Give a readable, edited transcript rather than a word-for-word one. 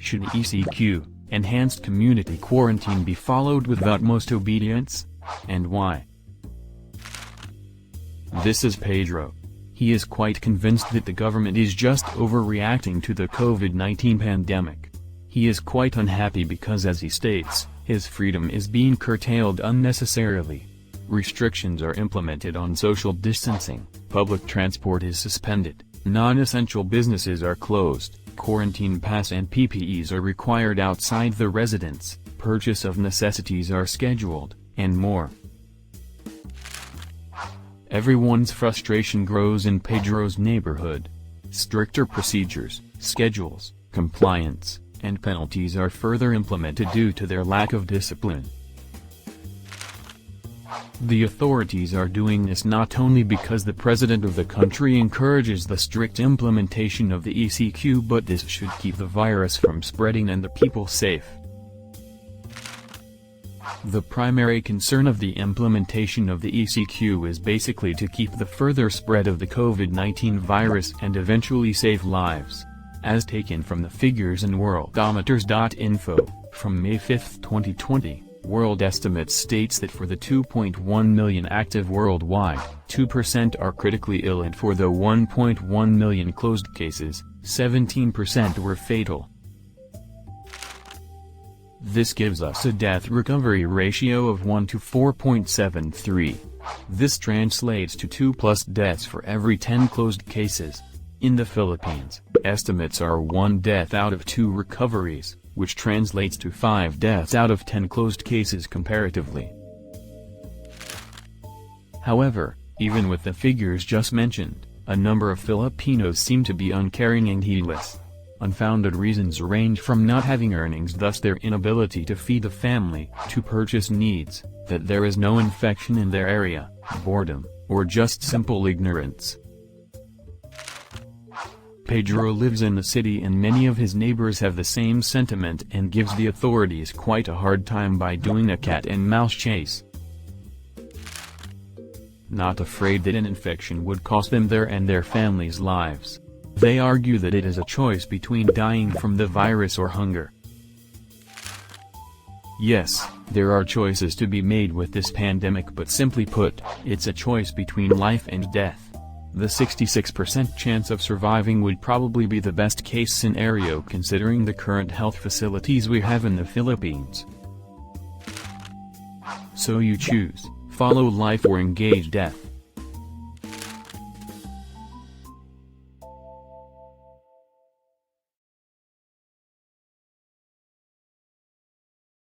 Should ECQ, enhanced community quarantine, be followed with utmost obedience? And why? This is Pedro. He is quite convinced that the government is just overreacting to the COVID-19 pandemic. He is quite unhappy because, as he states, his freedom is being curtailed unnecessarily. Restrictions are implemented on social distancing, public transport is suspended, non-essential businesses are closed, quarantine pass and PPEs are required outside the residence, purchase of necessities are scheduled, and more. Everyone's frustration grows in Pedro's neighborhood. Stricter procedures, schedules, compliance, and penalties are further implemented due to their lack of discipline. The authorities are doing this not only because the president of the country encourages the strict implementation of the ECQ, but this should keep the virus from spreading and the people safe. The primary concern of the implementation of the ECQ is basically to keep the further spread of the COVID-19 virus and eventually save lives. As taken from the figures in worldometers.info, from May 5, 2020, World Estimates states that for the 2.1 million active worldwide, 2% are critically ill, and for the 1.1 million closed cases, 17% were fatal. This gives us a death recovery ratio of 1 to 4.73. This translates to 2+ deaths for every 10 closed cases. In the Philippines, estimates are 1 death out of 2 recoveries, which translates to 5 deaths out of 10 closed cases comparatively. However, even with the figures just mentioned, a number of Filipinos seem to be uncaring and heedless. Unfounded reasons range from not having earnings, thus their inability to feed a family, to purchase needs, that there is no infection in their area, boredom, or just simple ignorance. Pedro lives in the city and many of his neighbors have the same sentiment and gives the authorities quite a hard time by doing a cat and mouse chase. Not afraid that an infection would cost them their and their families' lives. They argue that it is a choice between dying from the virus or hunger. Yes, there are choices to be made with this pandemic, but simply put, it's a choice between life and death. The 66% chance of surviving would probably be the best case scenario considering the current health facilities we have in the Philippines. So you choose, follow life or engage death.